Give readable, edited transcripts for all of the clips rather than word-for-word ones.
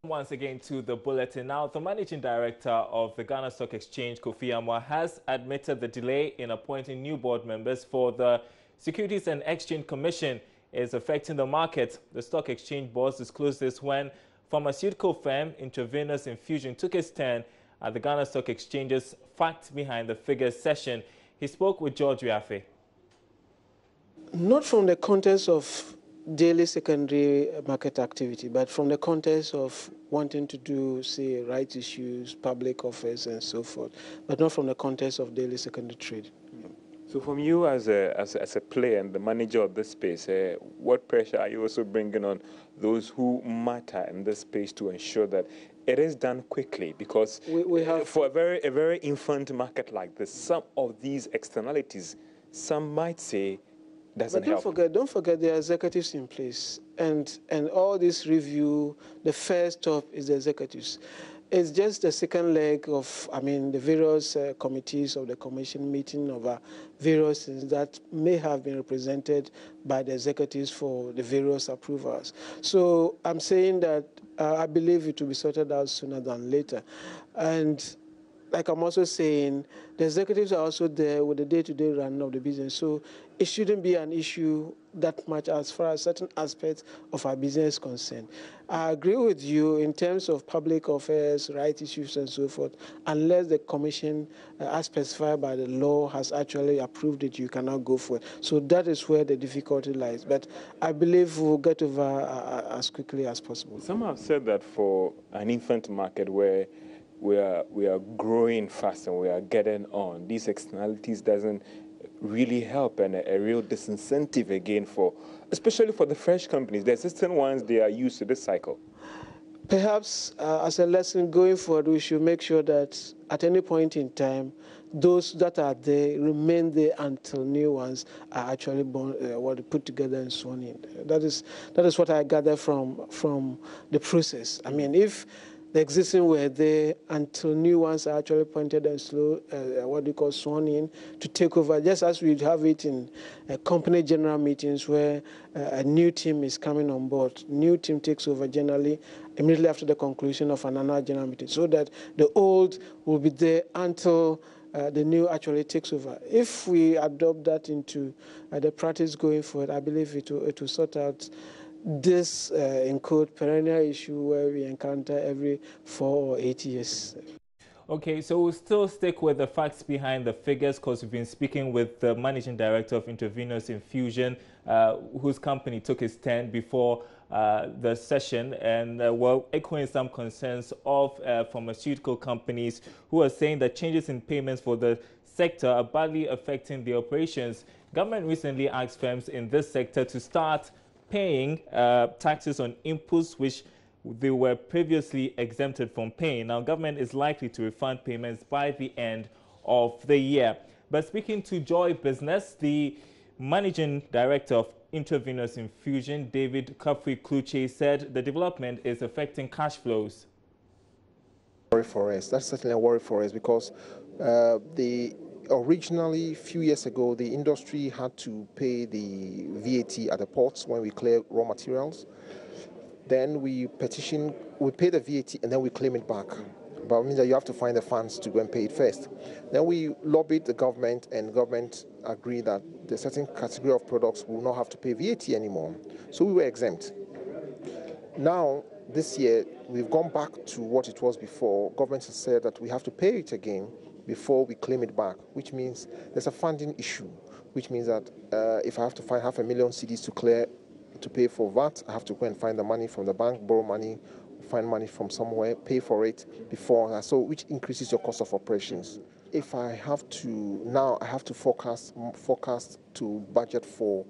Once again to the bulletin. Now, the managing director of the Ghana Stock Exchange, Kofi Amwa, has admitted the delay in appointing new board members for the Securities and Exchange Commission is affecting the market. The stock exchange board disclosed this when pharmaceutical firm Intravenous Infusion took its turn at the Ghana Stock Exchange's Facts Behind the Figures session. He spoke with George Wiafe. Not from the context of daily secondary market activity, but from the context of wanting to do, say, rights issues, public offers, and so forth, but not from the context of daily secondary trade. So from you as a player and the manager of this space, what pressure are you also bringing on those who matter in this space to ensure that it is done quickly? Because we have for a very infant market like this, some of these externalities, some might say, doesn't help. But don't forget there are executives in place, and all this review, the first stop is the executives. It's just the second leg of, the various committees of the commission meeting over various things that may have been represented by the executives for the various approvals. So I'm saying that I believe it will be sorted out sooner than later. And like I'm also saying, the executives are also there with the day-to-day running of the business. So it shouldn't be an issue that much as far as certain aspects of our business is concerned. I agree with you in terms of public affairs, right issues, and so forth. Unless the commission, as specified by the law, has actually approved it, you cannot go for it. So that is where the difficulty lies. But I believe we'll get over as quickly as possible. Some have said that for an infant market where we are growing fast and we are getting on, these externalities doesn't really help, and a real disincentive again for, especially for the fresh companies. The existing ones, they are used to this cycle. Perhaps as a lesson going forward, we should make sure that at any point in time, those that are there remain there until new ones are actually put together and sworn in. That is what I gather from the process. If the existing were there until new ones are actually appointed and sworn in to take over, just as we have it in company general meetings where a new team is coming on board. New team takes over generally immediately after the conclusion of an annual general meeting, so that the old will be there until the new actually takes over. If we adopt that into the practice going forward, I believe it will sort out this, in quote, perennial issue where we encounter every 4 or 8 years. Okay, so we'll still stick with the facts behind the figures, because we've been speaking with the managing director of Intravenous Infusion, whose company took its stand before the session, and we're echoing some concerns of pharmaceutical companies who are saying that changes in payments for the sector are badly affecting the operations. Government recently asked firms in this sector to start paying taxes on inputs which they were previously exempted from paying. Now, government is likely to refund payments by the end of the year. But speaking to Joy Business, the managing director of Intravenous Infusion, David Kapri-Kluche, said the development is affecting cash flows. Worry for us. That's certainly a worry for us, because originally, a few years ago, the industry had to pay the VAT at the ports when we clear raw materials. Then we pay the VAT and then we claim it back. But it means that you have to find the funds to go and pay it first. Then we lobbied the government, and government agreed that the certain category of products will not have to pay VAT anymore. So we were exempt. Now, this year, we've gone back to what it was before. Government has said that we have to pay it again before we claim it back, which means there's a funding issue, which means that if I have to find 500,000 cedis to pay for VAT, I have to go and find the money from the bank, borrow money, find money from somewhere, pay for it before, so which increases your cost of operations. If I have to forecast to budget for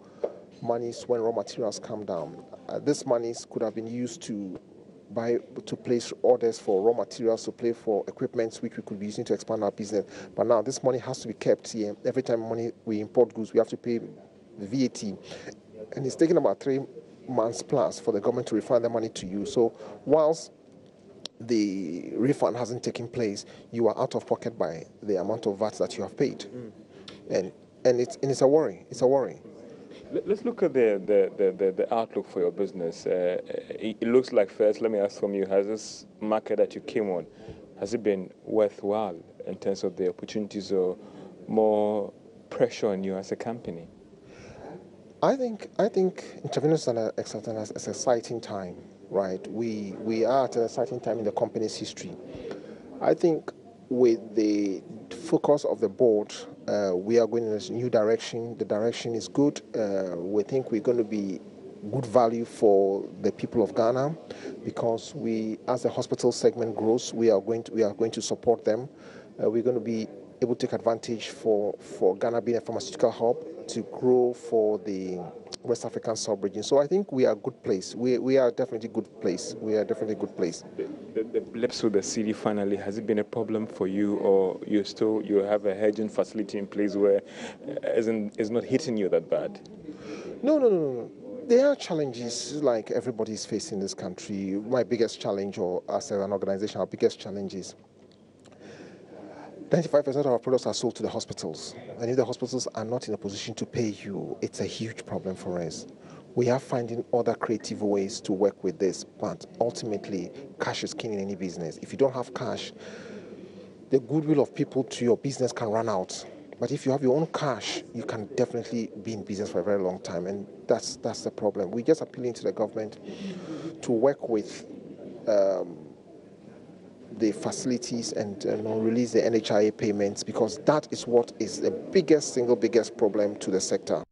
monies when raw materials come down. These monies could have been used to place orders for raw materials, to pay for equipment which we could be using to expand our business. But now this money has to be kept here. Every time we import goods, we have to pay the VAT. And it's taken about 3 months plus for the government to refund the money to you. So whilst the refund hasn't taken place, you are out of pocket by the amount of VAT that you have paid. And it's a worry. It's a worry. Let's look at the outlook for your business. It looks like, first, let me ask from you, has this market that you came on, has it been worthwhile in terms of the opportunities or more pressure on you as a company? I think Intervenus is an exciting time, right? We are at an exciting time in the company's history. I think with the focus of the board, we are going in a new direction. The direction is good. We think we're going to be good value for the people of Ghana, because as the hospital segment grows, we are going to support them. We're going to be able to take advantage for Ghana being a pharmaceutical hub to grow for the West African sub-region. So I think we are a good place. We are definitely a good place. We are definitely a good place. The blips with the city finally, has it been a problem for you, or you have a hedging facility in place where it's not hitting you that bad? No. There are challenges like everybody is facing in this country. My biggest challenge, or as an organization, our biggest challenge is 95% of our products are sold to the hospitals. And if the hospitals are not in a position to pay you, it's a huge problem for us. We are finding other creative ways to work with this, but ultimately, cash is king in any business. If you don't have cash, the goodwill of people to your business can run out. But if you have your own cash, you can definitely be in business for a very long time, and that's the problem. We're just appealing to the government to work with the facilities and release the NHIA payments, because that is what is the single biggest problem to the sector.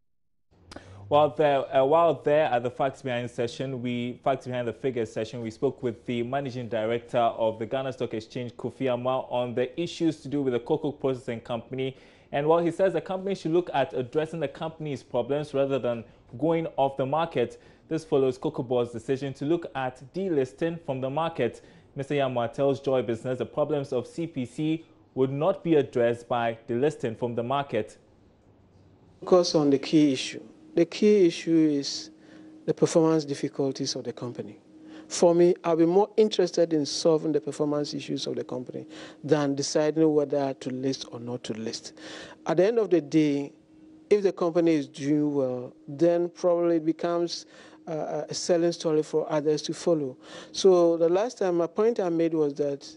While there at the Facts Behind the Figures session, we spoke with the Managing Director of the Ghana Stock Exchange, Kofi Ama, on the issues to do with the cocoa processing company. And while he says the company should look at addressing the company's problems rather than going off the market, this follows Cocoa Board's decision to look at delisting from the market. Mr. Yamwa tells Joy Business the problems of CPC would not be addressed by delisting from the market. Focus on the key issue. The key issue is the performance difficulties of the company. For me, I'll be more interested in solving the performance issues of the company than deciding whether to list or not to list. At the end of the day, if the company is doing well, then probably it becomes a selling story for others to follow. So the last time, my point I made was that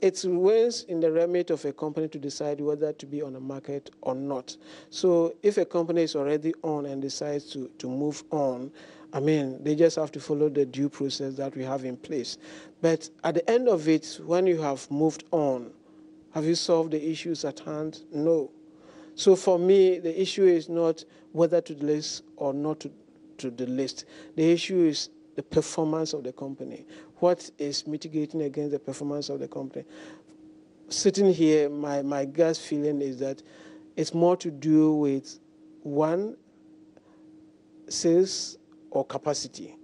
it's ways in the remit of a company to decide whether to be on the market or not. So if a company is already on and decides to move on, I mean, they just have to follow the due process that we have in place. But at the end of it, when you have moved on, have you solved the issues at hand? No. So for me, the issue is not whether to delist or not to delist. The issue is the performance of the company. What is mitigating against the performance of the company? Sitting here, my gut feeling is that it's more to do with, one, sales or capacity.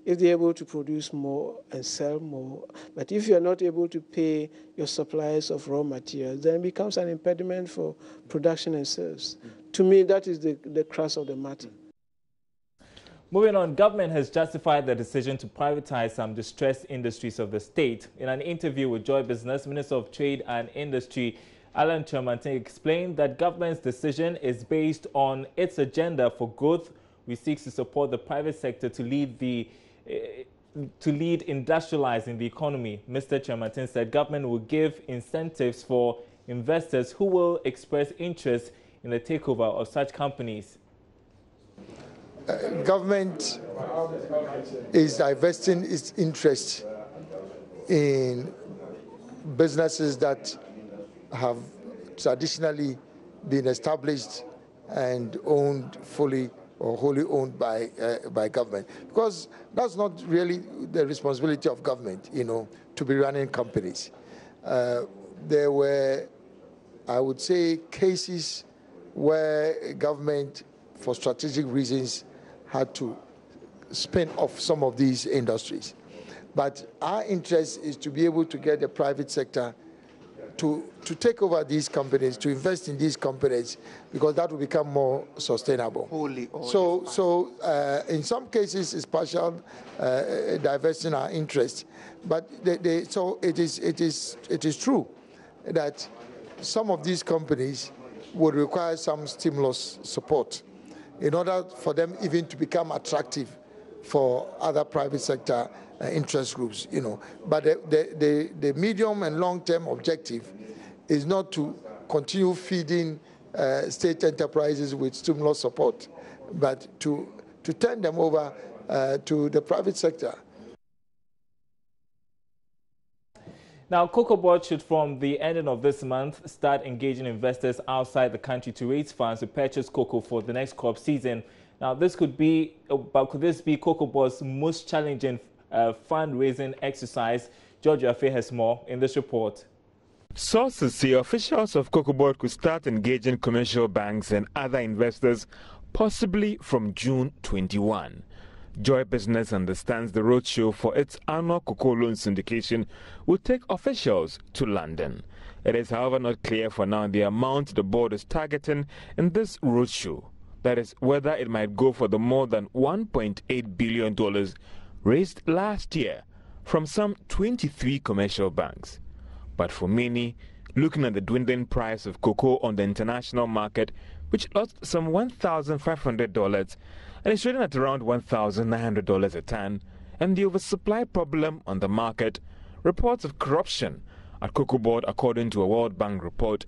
If they're able to produce more and sell more, but if you're not able to pay your suppliers of raw materials, then it becomes an impediment for production and sales. To me, that is the crux of the matter. Moving on, government has justified the decision to privatize some distressed industries of the state. In an interview with Joy Business, Minister of Trade and Industry Alan Kyerematen explained that government's decision is based on its agenda for growth, which seeks to support the private sector to lead industrializing the economy. Mr. Kyerematen said government will give incentives for investors who will express interest in the takeover of such companies. Government is divesting its interest in businesses that have traditionally been established and owned fully or wholly owned by government, because that's not really the responsibility of government, to be running companies. There were, I would say, cases where government, for strategic reasons, had to spin off some of these industries. But our interest is to be able to get the private sector to take over these companies, to invest in these companies, because that will become more sustainable. So in some cases, it's partial divesting our interest. But so it is true that some of these companies would require some stimulus support. in order for them even to become attractive for other private sector interest groups, But the medium and long-term objective is not to continue feeding state enterprises with stimulus support, but to turn them over to the private sector. Now, Cocoa Board should, from the ending of this month, start engaging investors outside the country to raise funds to purchase cocoa for the next crop season. Now, this could be, but could this be Cocoa Board's most challenging fundraising exercise? George Afe has more in this report. Sources say officials of Cocoa Board could start engaging commercial banks and other investors possibly from June 21. Joy Business understands the roadshow for its annual cocoa loan syndication will take officials to London. It is, however, not clear for now the amount the board is targeting in this roadshow. That is, whether it might go for the more than $1.8 billion raised last year from some 23 commercial banks. But for many, looking at the dwindling price of cocoa on the international market, which lost some $1,500 and is trading at around $1,900 a ton, and the oversupply problem on the market, reports of corruption at Cocoa Board according to a World Bank report,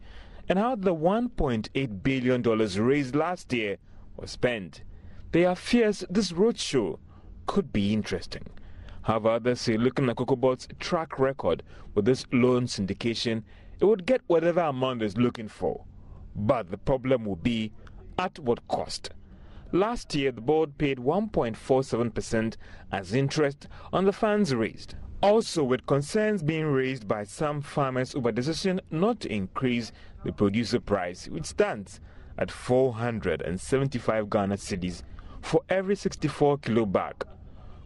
and how the $1.8 billion raised last year was spent. There are fears this roadshow could be interesting. However, others say looking at Cocoa Board's track record with this loan syndication, it would get whatever amount it's looking for. But the problem will be at what cost. Last year, the board paid 1.47% as interest on the funds raised. Also, with concerns being raised by some farmers over the decision not to increase the producer price, which stands at 475 Ghana cedis for every 64 kilo bag.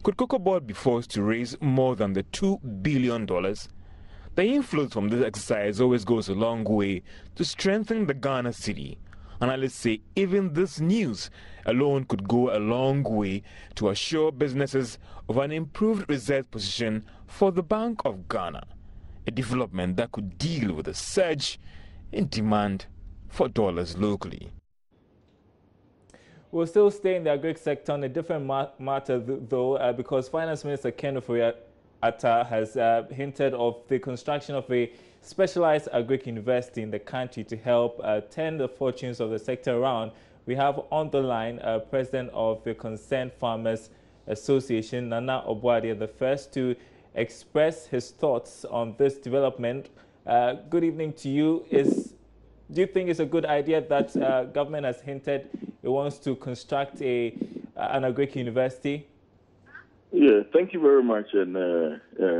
Could Cocoa Board be forced to raise more than the $2 billion? The influence from this exercise always goes a long way to strengthen the Ghana cedi. Analysts say even this news alone could go a long way to assure businesses of an improved reserve position for the Bank of Ghana, a development that could deal with a surge in demand for dollars locally. We'll still stay in the agri sector on a different matter, though, because Finance Minister Ken Ofori-Atta has hinted of the construction of a specialized agri university in the country to help turn the fortunes of the sector around. We have on the line President of the Concerned Farmers Association, Nana Obuade, the first to express his thoughts on this development. Good evening to you. Do you think it's a good idea that government has hinted it wants to construct an agri university? Yeah, thank you very much, and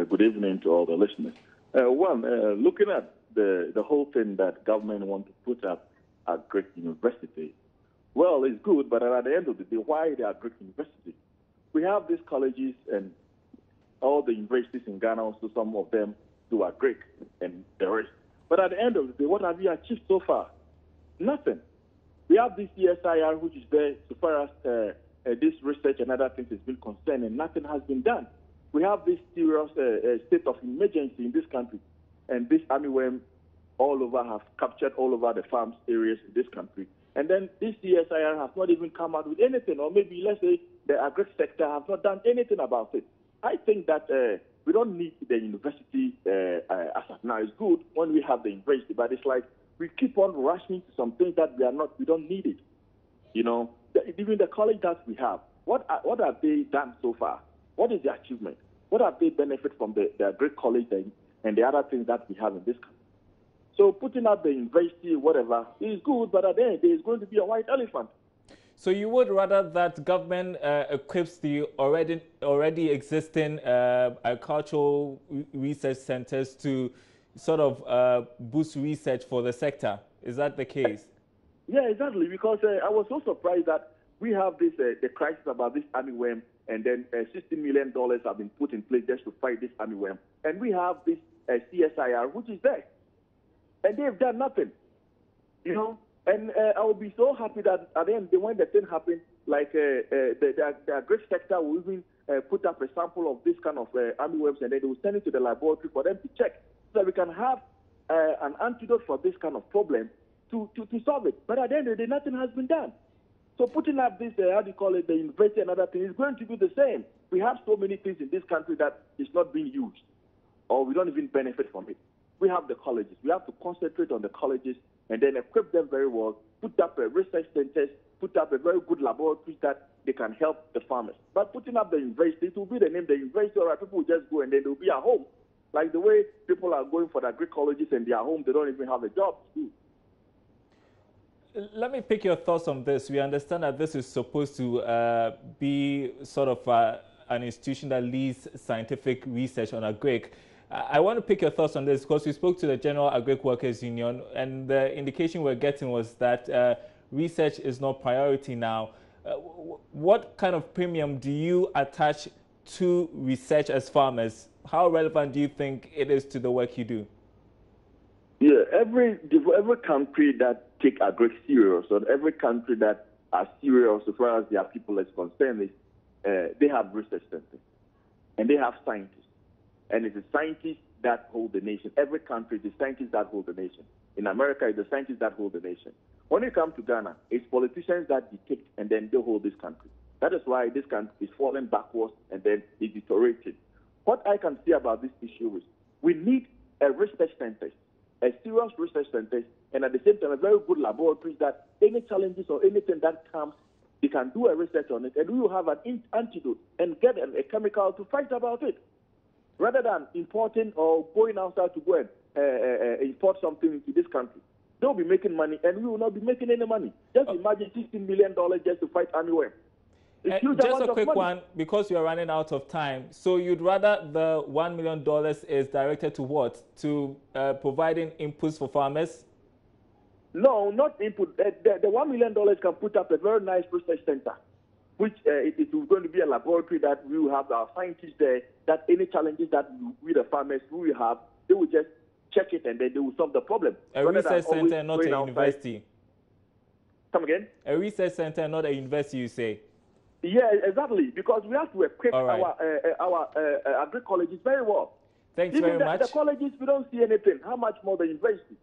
good evening to all the listeners. Looking at the whole thing that government wants to put up a great university, well, it's good, but at the end of the day, why they are great university? We have these colleges and all the universities in Ghana, also some of them do are great, and the rest. But at the end of the day, what have you achieved so far? Nothing. We have this CSIR, which is there so far as this research and other things has been concerned, and nothing has been done. We have this serious state of emergency in this country, and this armyworm all over have captured all over the farms areas in this country. And then this CSIR has not even come out with anything, or maybe let's say the agri sector has not done anything about it. I think that we don't need the university as of now. It's good when we have the university, but it's like we keep on rushing to some things that we don't need it. You know, even the college that we have, what have they done so far? What is the achievement? What have they benefit from the agri college and the other things that we have in this country? So putting up the university, whatever, is good, but at the end, there is going to be a white elephant. So you would rather that government equips the already existing agricultural research centers to sort of boost research for the sector? Is that the case? Yeah, exactly. Because I was so surprised that we have this the crisis about this armyworm, and then $60 million have been put in place just to fight this armyworm, and we have this CSIR, which is there, and they've done nothing. You know. And I will be so happy that at the end, when the thing happened, like the agri sector will even put up a sample of this kind of armyworms, and then they will send it to the laboratory for them to check, so that we can have an antidote for this kind of problem to solve it. But at the end of the day, nothing has been done. So putting up this, how do you call it, the university and other things is going to be the same. We have so many things in this country that is not being used, or we don't even benefit from it. We have the colleges. We have to concentrate on the colleges and then equip them very well, put up a research centers, put up a very good laboratory that they can help the farmers. But putting up the university, it will be the name, the university, all right, people will just go and then they'll be at home. Like the way people are going for the agri colleges and they are home, they don't even have a job to do. Let me pick your thoughts on this. We understand that this is supposed to be sort of an institution that leads scientific research on agric. I want to pick your thoughts on this because we spoke to the General Agric Workers Union, and the indication we're getting was that research is not priority now. What kind of premium do you attach to research as farmers? How relevant do you think it is to the work you do? Yeah, every country that take agric serious, or every country that are serious as far as their people is concerned, they have research centers and they have scientists. And it's the scientists that hold the nation. Every country, the scientists that hold the nation. In America, it's the scientists that hold the nation. When you come to Ghana, it's politicians that dictate and then they hold this country. That is why this country is falling backwards and then it's deteriorating. What I can say about this issue is we need a research center, a serious research center, and at the same time a very good laboratory that any challenges or anything that comes, they can do a research on it, and we will have an antidote and get a chemical to fight about it. Rather than importing or going outside to go and import something into this country. They'll be making money, and we will not be making any money. Just imagine $16 million just to fight anywhere. Just a quick one, because we are running out of time. So you'd rather the $1 million is directed to what? To providing inputs for farmers? No, not input. The $1 million can put up a very nice research center, which it is going to be a laboratory that we will have our scientists there, that any challenges that we, the farmers, we will have, they will just check it and then they will solve the problem. A research center, not a university. Come again? A research center, not a university, you say? Yeah, exactly, because we have to equip our agri colleges very well. Thanks very much. The colleges, we don't see anything. How much more the university?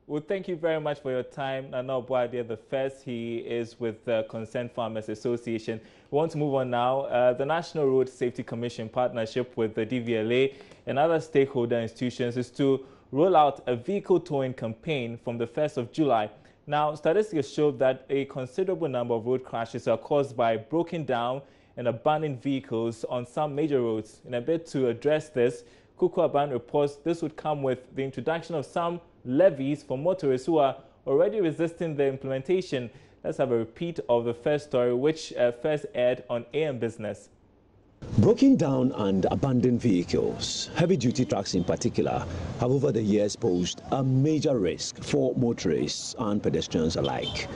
Well, thank you very much for your time. Nana Obuadia the first, he is with the Concerned Farmers Association. We want to move on now. The National Road Safety Commission partnership with the DVLA and other stakeholder institutions is to roll out a vehicle towing campaign from the 1st of July. Now, statistics show that a considerable number of road crashes are caused by broken down and abandoned vehicles on some major roads. In a bid to address this, Kuku Aban reports this would come with the introduction of some levies for motorists who are already resisting the implementation. Let's have a repeat of the first story, which first aired on AM Business. Broken down and abandoned vehicles, heavy-duty trucks in particular, have over the years posed a major risk for motorists and pedestrians alike.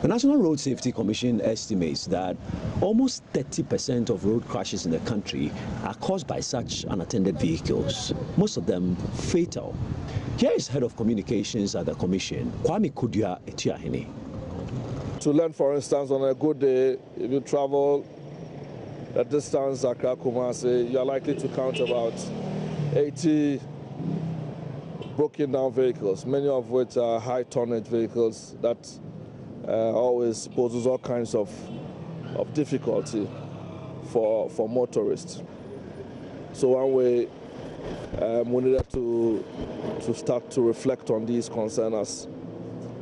The National Road Safety Commission estimates that almost 30% of road crashes in the country are caused by such unattended vehicles, most of them fatal. Here is Head of Communications at the Commission, Kwame Kudua Etiahene. To learn, for instance, on a good day, if you travel the distance Accra Kumasi, you are likely to count about 80 broken down vehicles, many of which are high tonnage vehicles that always poses all kinds of difficulty for motorists. So one way we needed to start to reflect on these concerns as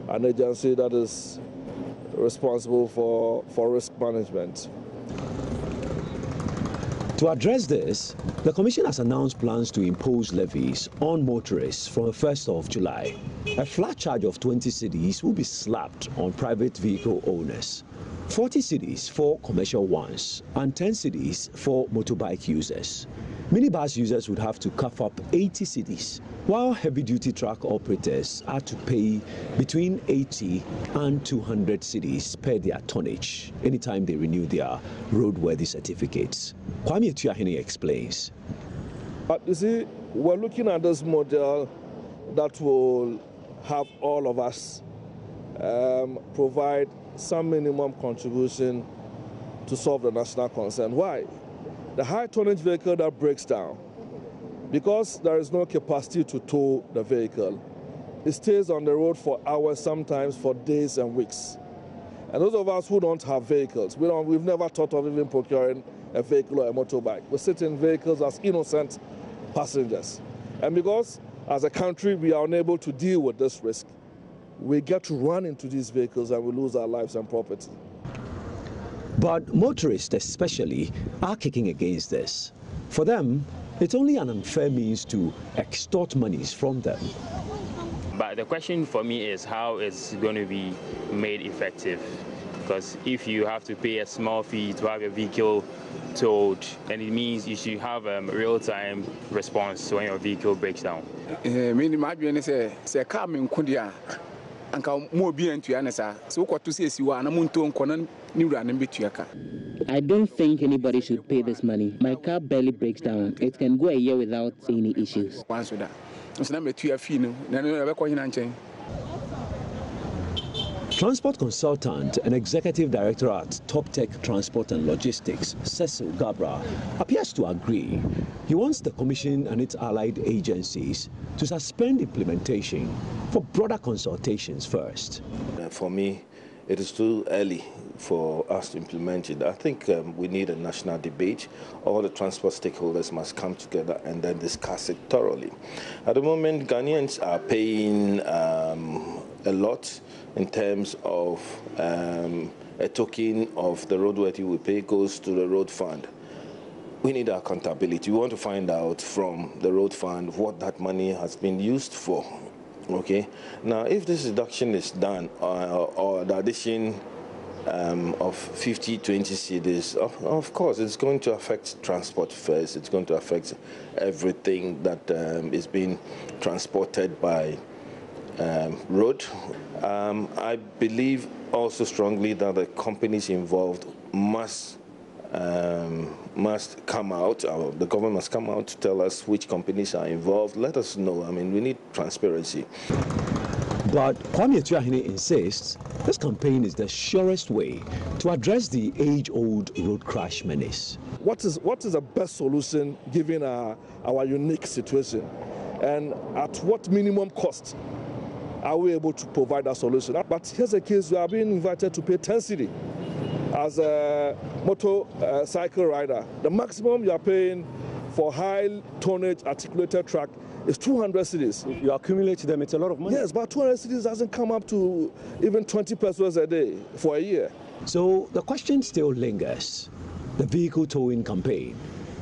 an agency that is responsible for risk management. To address this, the Commission has announced plans to impose levies on motorists from the 1st of July. A flat charge of 20 cedis will be slapped on private vehicle owners, 40 cedis for commercial ones, and 10 cedis for motorbike users. Minibus users would have to cough up 80 cedis, while heavy-duty truck operators are to pay between 80 and 200 cedis per their tonnage anytime they renew their roadworthy certificates. Kwame Etiahene explains. But you see, we're looking at this model that will have all of us provide some minimum contribution to solve the national concern. Why? The high tonnage vehicle that breaks down, because there is no capacity to tow the vehicle, it stays on the road for hours, sometimes for days and weeks. And those of us who don't have vehicles, we've never thought of even procuring a vehicle or a motorbike. We sit in vehicles as innocent passengers. And because as a country we are unable to deal with this risk, we get to run into these vehicles and we lose our lives and property. But motorists especially are kicking against this. For them, it's only an unfair means to extort monies from them. But the question for me is how it's going to be made effective. Because if you have to pay a small fee to have your vehicle towed, then it means you should have a real-time response when your vehicle breaks down. I don't think anybody should pay this money. My car barely breaks down. It can go a year without any issues. Transport consultant and executive director at Top Tech Transport and Logistics, Cecil Gabra, appears to agree. He wants the Commission and its allied agencies to suspend implementation for broader consultations first. For me, it is too early for us to implement it. I think we need a national debate. All the transport stakeholders must come together and then discuss it thoroughly. At the moment, Ghanaians are paying a lot in terms of a token of the roadworthy we pay goes to the road fund. We need accountability. We want to find out from the road fund what that money has been used for. Okay. Now, if this reduction is done or the addition of 20 cedis, of course, it's going to affect transport fares. It's going to affect everything that is being transported by road. I believe also strongly that the companies involved must come out, the government must come out to tell us which companies are involved. Let us know. I mean, we need transparency. But Kwame Etuahine insists this campaign is the surest way to address the age-old road crash menace. What is the best solution given our unique situation? And at what minimum cost are we able to provide that solution? But here's a case: we are being invited to pay 10 cedi as a motorcycle rider. The maximum you are paying for high tonnage articulated truck is 200 cedis. If you accumulate them, it's a lot of money. Yes, but 200 cedis doesn't come up to even 20 pesos a day for a year. So the question still lingers: the vehicle towing campaign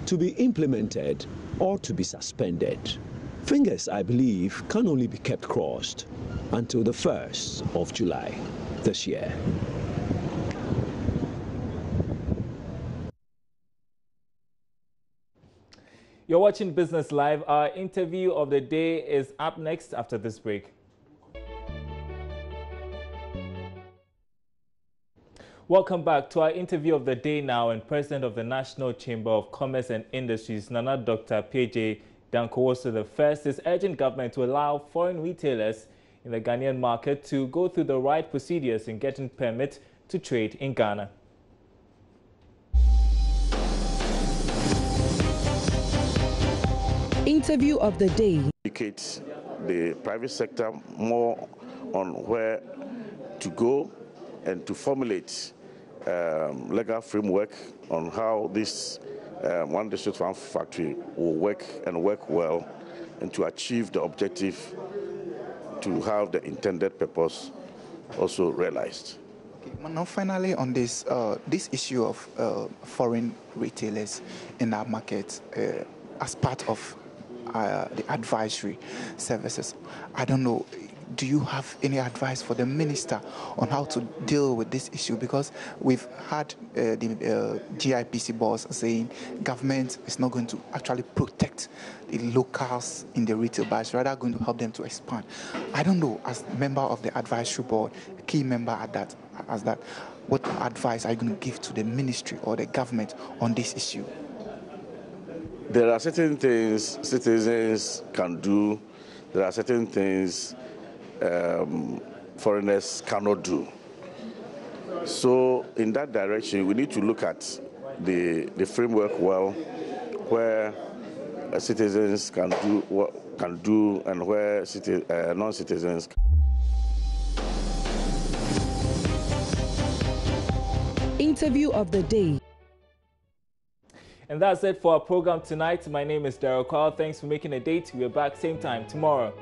to be implemented or to be suspended. Fingers, I believe, can only be kept crossed until the 1st of July this year. You're watching Business Live. Our interview of the day is up next after this break. Welcome back to our interview of the day now, and President of the National Chamber of Commerce and Industries, Nana Dr. P.J. Danko-Wosu I, is urging government to allow foreign retailers in the Ghanaian market to go through the right procedures in getting permit to trade in Ghana. Interview of the day. Educate the private sector more on where to go and to formulate legal framework on how this one district, one factory will work and work well, and to achieve the objective to have the intended purpose also realized. Okay, now finally on this this issue of foreign retailers in our market as part of the advisory services, I don't know, do you have any advice for the minister on how to deal with this issue? Because we've had the GIPC boss saying government is not going to actually protect the locals in the retail, but it's rather going to help them to expand. I don't know, as a member of the advisory board, a key member at that, what advice are you going to give to the ministry or the government on this issue? There are certain things citizens can do. There are certain things foreigners cannot do. So in that direction, we need to look at the framework well, where citizens can do what can do and where non-citizens. interview of the day. And that's it for our program tonight. My name is Daryl Carl. Thanks for making a date. We're back same time tomorrow.